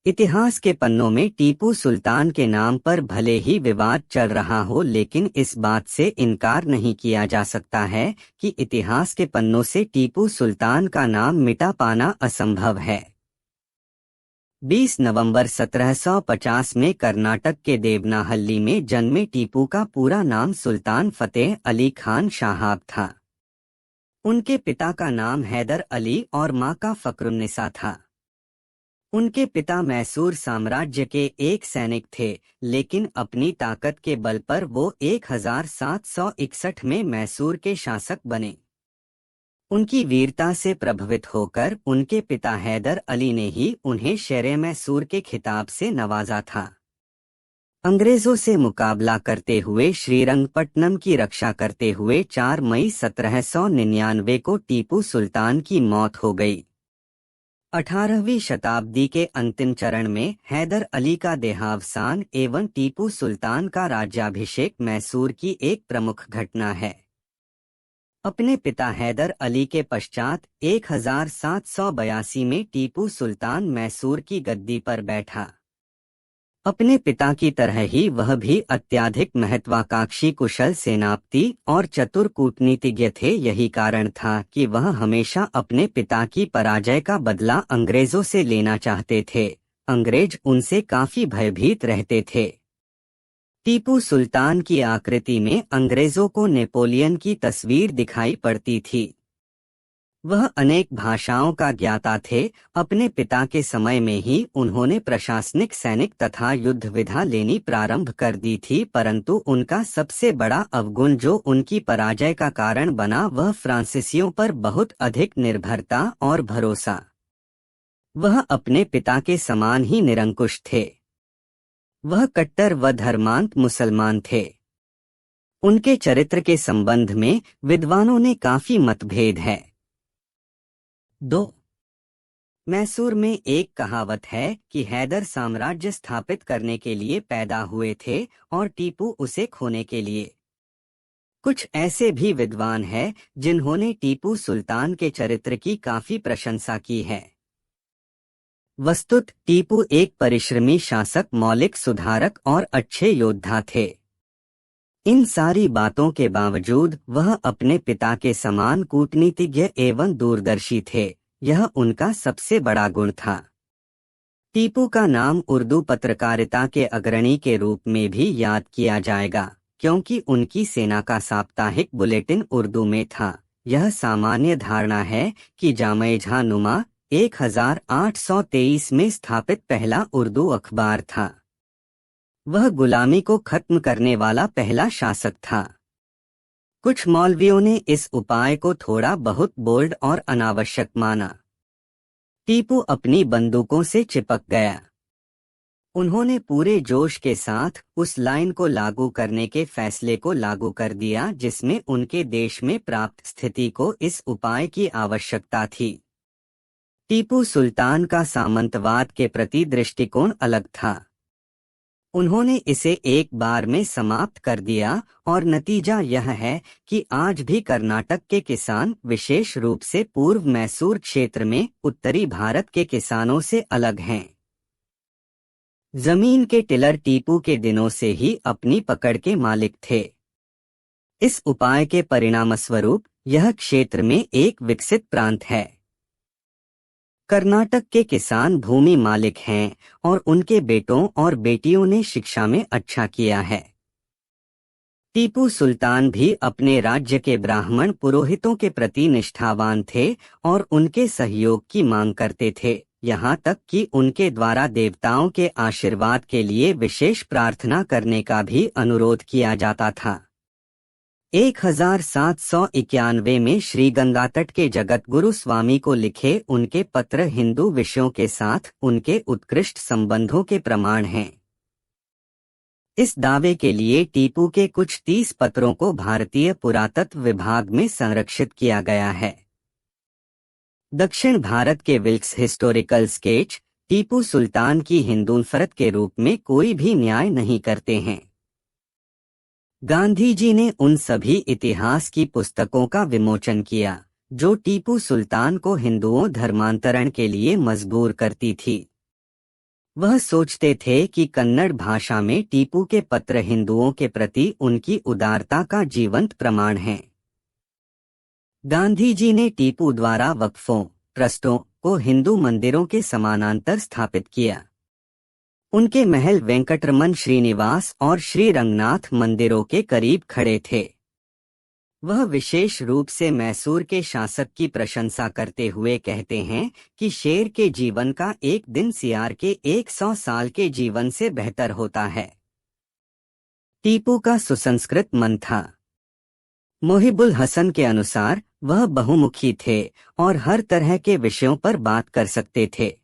इतिहास के पन्नों में टीपू सुल्तान के नाम पर भले ही विवाद चल रहा हो, लेकिन इस बात से इनकार नहीं किया जा सकता है कि इतिहास के पन्नों से टीपू सुल्तान का नाम मिटा पाना असंभव है। 20 नवंबर 1750 में कर्नाटक के देवनाहल्ली में जन्मे टीपू का पूरा नाम सुल्तान फतेह अली खान शाहाब था। उनके पिता का नाम हैदर अली और मां का फक्रुन्निसा था। उनके पिता मैसूर साम्राज्य के एक सैनिक थे, लेकिन अपनी ताकत के बल पर वो 1761 में मैसूर के शासक बने। उनकी वीरता से प्रभावित होकर उनके पिता हैदर अली ने ही उन्हें शेरे मैसूर के खिताब से नवाजा था। अंग्रेजों से मुकाबला करते हुए श्रीरंगपट्टनम की रक्षा करते हुए 4 मई 1799 को टीपू सुल्तान की मौत हो गई। 18वीं शताब्दी के अंतिम चरण में हैदर अली का देहावसान एवं टीपू सुल्तान का राज्याभिषेक मैसूर की एक प्रमुख घटना है। अपने पिता हैदर अली के पश्चात 1782 में टीपू सुल्तान मैसूर की गद्दी पर बैठा। अपने पिता की तरह ही वह भी अत्यधिक महत्वाकांक्षी, कुशल सेनापति और चतुर कूटनीतिज्ञ थे। यही कारण था कि वह हमेशा अपने पिता की पराजय का बदला अंग्रेजों से लेना चाहते थे। अंग्रेज उनसे काफी भयभीत रहते थे। टीपू सुल्तान की आकृति में अंग्रेजों को नेपोलियन की तस्वीर दिखाई पड़ती थी। वह अनेक भाषाओं का ज्ञाता थे। अपने पिता के समय में ही उन्होंने प्रशासनिक, सैनिक तथा युद्ध विधा लेनी प्रारंभ कर दी थी, परंतु उनका सबसे बड़ा अवगुण जो उनकी पराजय का कारण बना वह फ्रांसीसियों पर बहुत अधिक निर्भरता और भरोसा। वह अपने पिता के समान ही निरंकुश थे। वह कट्टर व धर्मांत मुसलमान थे। उनके चरित्र के संबंध में विद्वानों ने काफी मतभेद है। 2. मैसूर में एक कहावत है कि हैदर साम्राज्य स्थापित करने के लिए पैदा हुए थे और टीपू उसे खोने के लिए। कुछ ऐसे भी विद्वान हैं जिन्होंने टीपू सुल्तान के चरित्र की काफी प्रशंसा की है। वस्तुत टीपू एक परिश्रमी शासक, मौलिक सुधारक और अच्छे योद्धा थे। इन सारी बातों के बावजूद वह अपने पिता के समान कूटनीतिज्ञ एवं दूरदर्शी थे। यह उनका सबसे बड़ा गुण था। टीपू का नाम उर्दू पत्रकारिता के अग्रणी के रूप में भी याद किया जाएगा, क्योंकि उनकी सेना का साप्ताहिक बुलेटिन उर्दू में था। यह सामान्य धारणा है कि जामे-जहां-नुमा 1823 में स्थापित पहला उर्दू अखबार था। वह गुलामी को खत्म करने वाला पहला शासक था। कुछ मौलवियों ने इस उपाय को थोड़ा बहुत बोल्ड और अनावश्यक माना। टीपू अपनी बंदूकों से चिपक गया। उन्होंने पूरे जोश के साथ उस लाइन को लागू करने के फैसले को लागू कर दिया जिसमें उनके देश में प्राप्त स्थिति को इस उपाय की आवश्यकता थी। टीपू सुल्तान का सामंतवाद के प्रति दृष्टिकोण अलग था। उन्होंने इसे एक बार में समाप्त कर दिया और नतीजा यह है कि आज भी कर्नाटक के किसान, विशेष रूप से पूर्व मैसूर क्षेत्र में, उत्तरी भारत के किसानों से अलग हैं। जमीन के टिलर टीपू के दिनों से ही अपनी पकड़ के मालिक थे। इस उपाय के परिणामस्वरूप यह क्षेत्र में एक विकसित प्रांत है। कर्नाटक के किसान भूमि मालिक हैं और उनके बेटों और बेटियों ने शिक्षा में अच्छा किया है। टीपू सुल्तान भी अपने राज्य के ब्राह्मण पुरोहितों के प्रति निष्ठावान थे और उनके सहयोग की मांग करते थे, यहाँ तक कि उनके द्वारा देवताओं के आशीर्वाद के लिए विशेष प्रार्थना करने का भी अनुरोध किया जाता था। 1791 में श्री गंगातट के जगतगुरु स्वामी को लिखे उनके पत्र हिंदू विषयों के साथ उनके उत्कृष्ट संबंधों के प्रमाण हैं। इस दावे के लिए टीपू के कुछ 30 पत्रों को भारतीय पुरातत्व विभाग में संरक्षित किया गया है। दक्षिण भारत के Wilkes historical sketch Tipu Sultan की हिंदूफरत के रूप में कोई भी न्याय नहीं करते हैं। गांधी जी ने उन सभी इतिहास की पुस्तकों का विमोचन किया जो टीपू सुल्तान को हिंदुओं धर्मांतरण के लिए मजबूर करती थी। वह सोचते थे कि कन्नड़ भाषा में टीपू के पत्र हिंदुओं के प्रति उनकी उदारता का जीवंत प्रमाण हैं। गांधी जी ने टीपू द्वारा वक्फों, ट्रस्टों को हिंदू मंदिरों के समानांतर स्थापित किया। उनके महल वेंकटरमन श्रीनिवास और श्री रंगनाथ मंदिरों के करीब खड़े थे। वह विशेष रूप से मैसूर के शासक की प्रशंसा करते हुए कहते हैं कि शेर के जीवन का एक दिन सियार के 100 साल के जीवन से बेहतर होता है। टीपू का सुसंस्कृत मन था। मोहिबुल हसन के अनुसार वह बहुमुखी थे और हर तरह के विषयों पर बात कर सकते थे।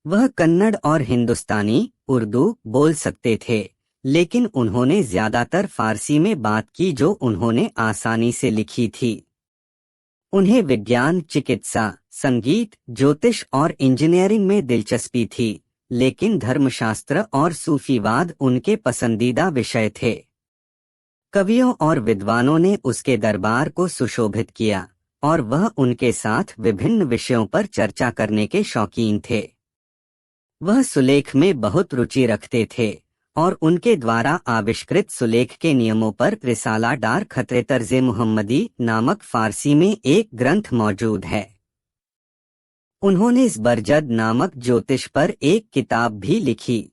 वह कन्नड़ और हिंदुस्तानी, उर्दू बोल सकते थे, लेकिन उन्होंने ज्यादातर फारसी में बात की जो उन्होंने आसानी से लिखी थी। उन्हें विज्ञान, चिकित्सा, संगीत, ज्योतिष और इंजीनियरिंग में दिलचस्पी थी, लेकिन धर्मशास्त्र और सूफीवाद उनके पसंदीदा विषय थे। कवियों और विद्वानों ने उसके दरबार को सुशोभित किया और वह उनके साथ विभिन्न विषयों पर चर्चा करने के शौकीन थे। वह सुलेख में बहुत रुचि रखते थे और उनके द्वारा आविष्कृत सुलेख के नियमों पर रिसाला डार खतरे तर्ज़े मुहम्मदी नामक फारसी में एक ग्रंथ मौजूद है। उन्होंने ज़बरजद नामक ज्योतिष पर एक किताब भी लिखी।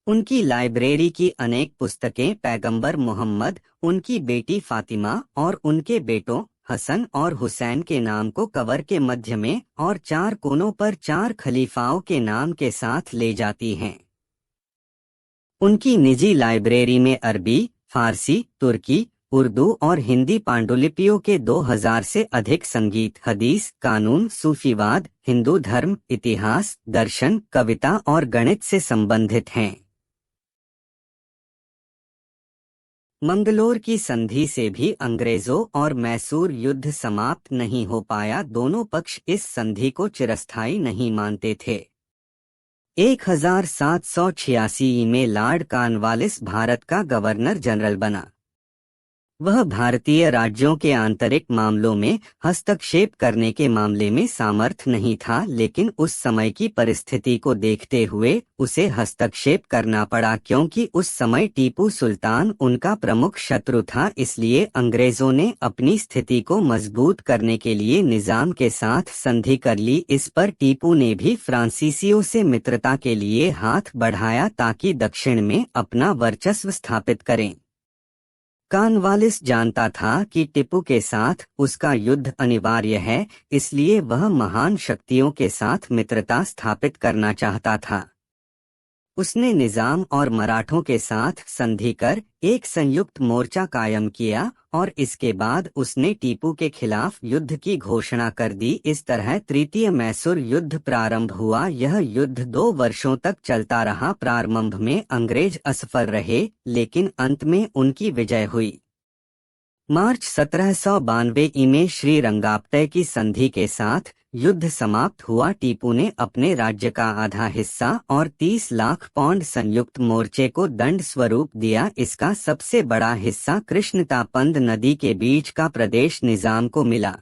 उनकी लाइब्रेरी की अनेक पुस्तकें पैगंबर मोहम्मद, उनकी बेटी फातिमा और उनके बेटों हसन और हुसैन के नाम को कवर के मध्य में और 4 कोनों पर 4 खलीफाओं के नाम के साथ ले जाती हैं। उनकी निजी लाइब्रेरी में अरबी, फारसी, तुर्की, उर्दू और हिंदी पांडुलिपियों के 2000 से अधिक संगीत, हदीस, कानून, सूफीवाद, हिंदू धर्म, इतिहास, दर्शन, कविता और गणित से संबंधित हैं। मंगलोर की संधि से भी अंग्रेजों और मैसूर युद्ध समाप्त नहीं हो पाया। दोनों पक्ष इस संधि को चिरस्थायी नहीं मानते थे। 1786 में लॉर्ड कॉर्नवालिस भारत का गवर्नर जनरल बना। वह भारतीय राज्यों के आंतरिक मामलों में हस्तक्षेप करने के मामले में सामर्थ नहीं था, लेकिन उस समय की परिस्थिति को देखते हुए उसे हस्तक्षेप करना पड़ा क्योंकि उस समय टीपू सुल्तान उनका प्रमुख शत्रु था। इसलिए अंग्रेजों ने अपनी स्थिति को मजबूत करने के लिए निजाम के साथ संधि कर ली। इस पर टीपू ने भी फ्रांसीसियों से मित्रता के लिए हाथ बढ़ाया ताकि दक्षिण में अपना वर्चस्व स्थापित करें। कॉर्नवालिस जानता था कि टीपू के साथ उसका युद्ध अनिवार्य है, इसलिए वह महान शक्तियों के साथ मित्रता स्थापित करना चाहता था। उसने निजाम और मराठों के साथ संधि कर एक संयुक्त मोर्चा कायम किया और इसके बाद उसने टीपू के खिलाफ युद्ध की घोषणा कर दी। इस तरह तृतीय मैसूर युद्ध प्रारंभ हुआ। यह युद्ध 2 वर्षों तक चलता रहा। प्रारंभ में अंग्रेज असफल रहे, लेकिन अंत में उनकी विजय हुई। मार्च 1792 में श्री रंगापटय की संधि के साथ युद्ध समाप्त हुआ। टीपू ने अपने राज्य का आधा हिस्सा और 30 लाख पाउंड संयुक्त मोर्चे को दंड स्वरूप दिया। इसका सबसे बड़ा हिस्सा कृष्णतापंद नदी के बीच का प्रदेश निजाम को मिला।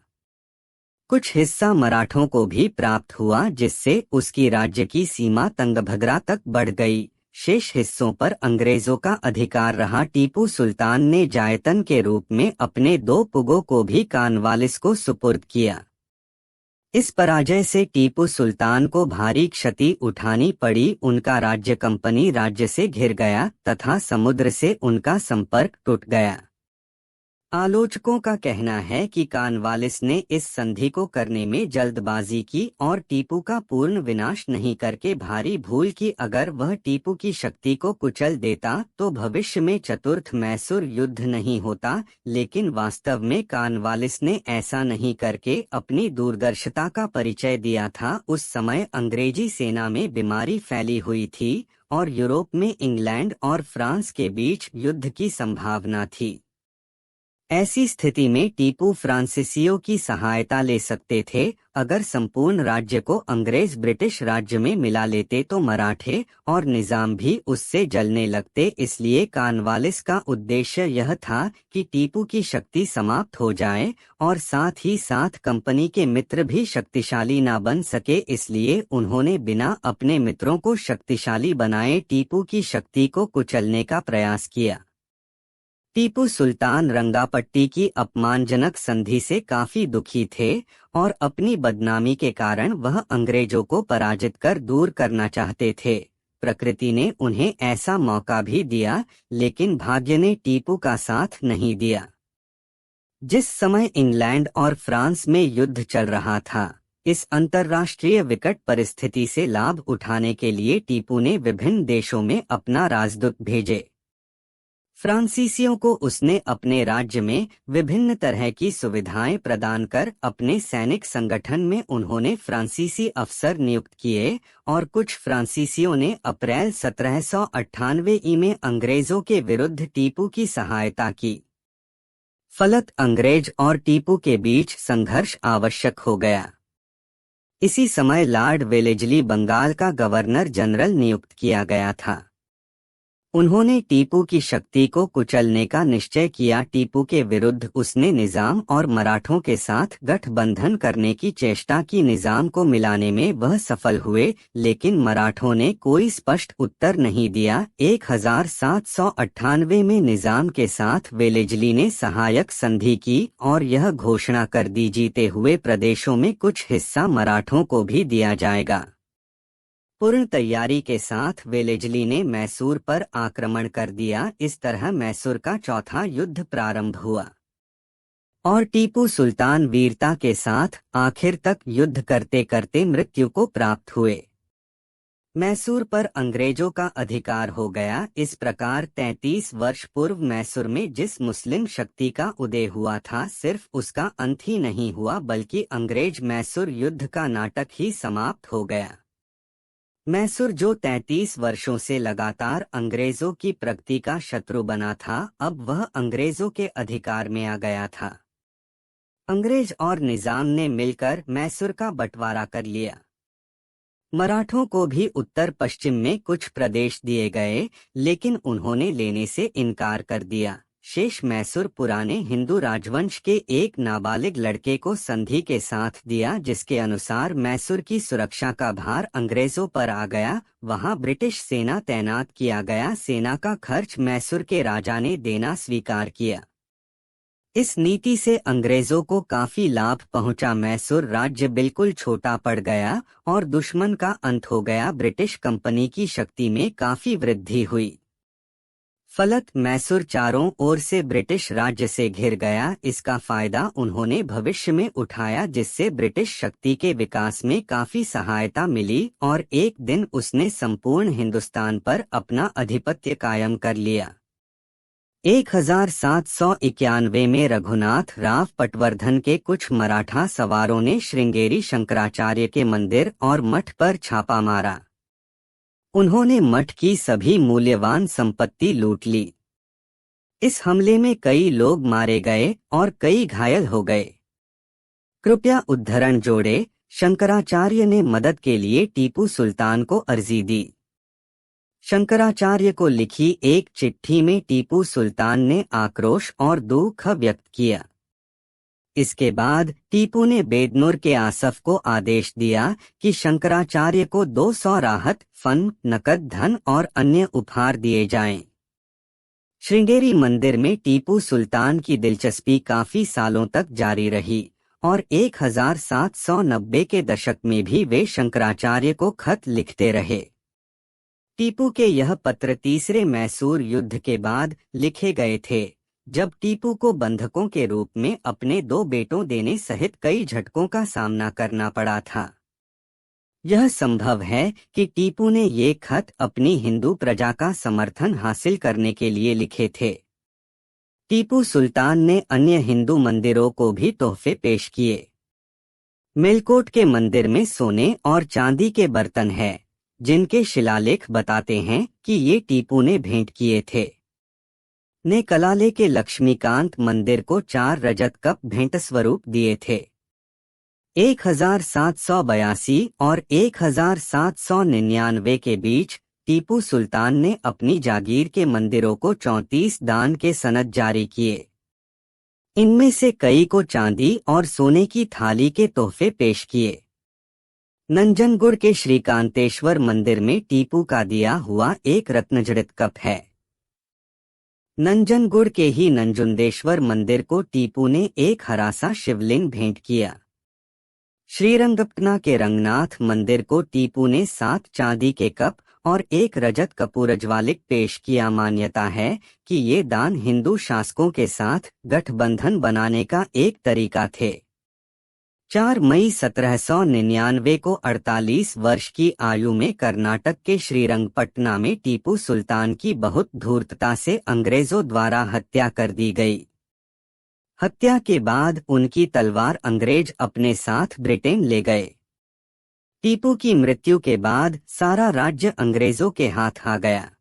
कुछ हिस्सा मराठों को भी प्राप्त हुआ, जिससे उसकी राज्य की सीमा तंगभद्रा तक बढ़ गई। शेष हिस्सों पर अंग्रेजों का अधिकार रहा। टीपू सुल्तान ने जायतन के रूप में अपने 2 पुगों को भी कॉर्नवालिस को सुपुर्द किया। इस पराजय से टीपू सुल्तान को भारी क्षति उठानी पड़ी। उनका राज्य कंपनी राज्य से घिर गया तथा समुद्र से उनका संपर्क टूट गया। आलोचकों का कहना है कि कॉर्नवालिस ने इस संधि को करने में जल्दबाजी की और टीपू का पूर्ण विनाश नहीं करके भारी भूल की। अगर वह टीपू की शक्ति को कुचल देता तो भविष्य में चतुर्थ मैसूर युद्ध नहीं होता, लेकिन वास्तव में कॉर्नवालिस ने ऐसा नहीं करके अपनी दूरदर्शिता का परिचय दिया था। उस समय अंग्रेजी सेना में बीमारी फैली हुई थी और यूरोप में इंग्लैंड और फ्रांस के बीच युद्ध की संभावना थी। ऐसी स्थिति में टीपू फ्रांसीसियों की सहायता ले सकते थे। अगर संपूर्ण राज्य को अंग्रेज ब्रिटिश राज्य में मिला लेते तो मराठे और निजाम भी उससे जलने लगते। इसलिए कॉर्नवालिस का उद्देश्य यह था कि टीपू की शक्ति समाप्त हो जाए और साथ ही साथ कंपनी के मित्र भी शक्तिशाली ना बन सके। इसलिए उन्होंने बिना अपने मित्रों को शक्तिशाली बनाए टीपू की शक्ति को कुचलने का प्रयास किया। टीपू सुल्तान रंगापट्टी की अपमानजनक संधि से काफी दुखी थे और अपनी बदनामी के कारण वह अंग्रेजों को पराजित कर दूर करना चाहते थे। प्रकृति ने उन्हें ऐसा मौका भी दिया, लेकिन भाग्य ने टीपू का साथ नहीं दिया। जिस समय इंग्लैंड और फ्रांस में युद्ध चल रहा था, इस अंतर्राष्ट्रीय विकट परिस्थिति से लाभ उठाने के लिए टीपू ने विभिन्न देशों में अपना राजदूत भेजे। फ्रांसीसियों को उसने अपने राज्य में विभिन्न तरह की सुविधाएं प्रदान कर अपने सैनिक संगठन में उन्होंने फ्रांसीसी अफसर नियुक्त किए और कुछ फ्रांसीसियों ने अप्रैल 1798 में अंग्रेजों के विरुद्ध टीपू की सहायता की। फलत अंग्रेज और टीपू के बीच संघर्ष आवश्यक हो गया। इसी समय लॉर्ड वेलेस्ली बंगाल का गवर्नर जनरल नियुक्त किया गया था। उन्होंने टीपू की शक्ति को कुचलने का निश्चय किया। टीपू के विरुद्ध उसने निजाम और मराठों के साथ गठबंधन करने की चेष्टा की। निजाम को मिलाने में वह सफल हुए, लेकिन मराठों ने कोई स्पष्ट उत्तर नहीं दिया। 1798 में निजाम के साथ वेलेस्ली ने सहायक संधि की और यह घोषणा कर दी जीते हुए प्रदेशों में कुछ हिस्सा मराठों को भी दिया जाएगा। पूर्ण तैयारी के साथ वेलेस्ली ने मैसूर पर आक्रमण कर दिया। इस तरह मैसूर का चौथा युद्ध प्रारंभ हुआ और टीपू सुल्तान वीरता के साथ आखिर तक युद्ध करते करते मृत्यु को प्राप्त हुए। मैसूर पर अंग्रेजों का अधिकार हो गया। इस प्रकार 33 वर्ष पूर्व मैसूर में जिस मुस्लिम शक्ति का उदय हुआ था, सिर्फ उसका अंत ही नहीं हुआ बल्कि अंग्रेज मैसूर युद्ध का नाटक ही समाप्त हो गया। मैसूर जो 33 वर्षों से लगातार अंग्रेजों की प्रगति का शत्रु बना था, अब वह अंग्रेजों के अधिकार में आ गया था। अंग्रेज और निजाम ने मिलकर मैसूर का बंटवारा कर लिया। मराठों को भी उत्तर पश्चिम में कुछ प्रदेश दिए गए, लेकिन उन्होंने लेने से इनकार कर दिया। शेष मैसूर पुराने हिंदू राजवंश के एक नाबालिग लड़के को संधि के साथ दिया, जिसके अनुसार मैसूर की सुरक्षा का भार अंग्रेजों पर आ गया। वहां ब्रिटिश सेना तैनात किया गया। सेना का खर्च मैसूर के राजा ने देना स्वीकार किया। इस नीति से अंग्रेजों को काफी लाभ पहुंचा। मैसूर राज्य बिल्कुल छोटा पड़ गया और दुश्मन का अंत हो गया। ब्रिटिश कंपनी की शक्ति में काफी वृद्धि हुई। फलत मैसूर चारों ओर से ब्रिटिश राज्य से घिर गया। इसका फायदा उन्होंने भविष्य में उठाया, जिससे ब्रिटिश शक्ति के विकास में काफी सहायता मिली और एक दिन उसने संपूर्ण हिंदुस्तान पर अपना आधिपत्य कायम कर लिया। 1791 में रघुनाथ राव पटवर्धन के कुछ मराठा सवारों ने श्रृंगेरी शंकराचार्य के मंदिर और मठ पर छापा मारा। उन्होंने मठ की सभी मूल्यवान संपत्ति लूट ली। इस हमले में कई लोग मारे गए और कई घायल हो गए। कृपया उद्धरण जोड़े। शंकराचार्य ने मदद के लिए टीपू सुल्तान को अर्जी दी। शंकराचार्य को लिखी एक चिट्ठी में टीपू सुल्तान ने आक्रोश और दुख व्यक्त किया। इसके बाद टीपू ने बेदनूर के आसफ को आदेश दिया कि शंकराचार्य को 200 राहत फंड, नकद धन और अन्य उपहार दिए जाएं। श्रृंगेरी मंदिर में टीपू सुल्तान की दिलचस्पी काफी सालों तक जारी रही और 1790 के दशक में भी वे शंकराचार्य को खत लिखते रहे। टीपू के यह पत्र तीसरे मैसूर युद्ध के बाद लिखे गए थे, जब टीपू को बंधकों के रूप में अपने 2 बेटों देने सहित कई झटकों का सामना करना पड़ा था। यह संभव है कि टीपू ने ये खत अपनी हिंदू प्रजा का समर्थन हासिल करने के लिए लिखे थे। टीपू सुल्तान ने अन्य हिंदू मंदिरों को भी तोहफे पेश किए। मेलकोट के मंदिर में सोने और चांदी के बर्तन हैं, जिनके शिलालेख बताते हैं कि ये टीपू ने भेंट किए थे। ने कलाले के लक्ष्मीकांत मंदिर को 4 रजत कप भेंट स्वरूप दिए थे। 1782 और 1799 के बीच टीपू सुल्तान ने अपनी जागीर के मंदिरों को 34 दान के सनद जारी किए। इनमें से कई को चांदी और सोने की थाली के तोहफे पेश किए। नंजनगुड़ के श्रीकांतेश्वर मंदिर में टीपू का दिया हुआ एक रत्नजड़ित कप है। नंजनगुड़ के ही नंजुंडेश्वर मंदिर को टीपू ने एक हरा सा शिवलिंग भेंट किया। श्रीरंगपटना के रंगनाथ मंदिर को टीपू ने 7 चांदी के कप और 1 रजत कपूरज्वालिक पेश किया। मान्यता है कि ये दान हिंदू शासकों के साथ गठबंधन बनाने का एक तरीका थे। 4 मई 1799 को 48 वर्ष की आयु में कर्नाटक के श्रीरंगपटना में टीपू सुल्तान की बहुत धूर्तता से अंग्रेजों द्वारा हत्या कर दी गई। हत्या के बाद उनकी तलवार अंग्रेज अपने साथ ब्रिटेन ले गए। टीपू की मृत्यु के बाद सारा राज्य अंग्रेजों के हाथ आ गया।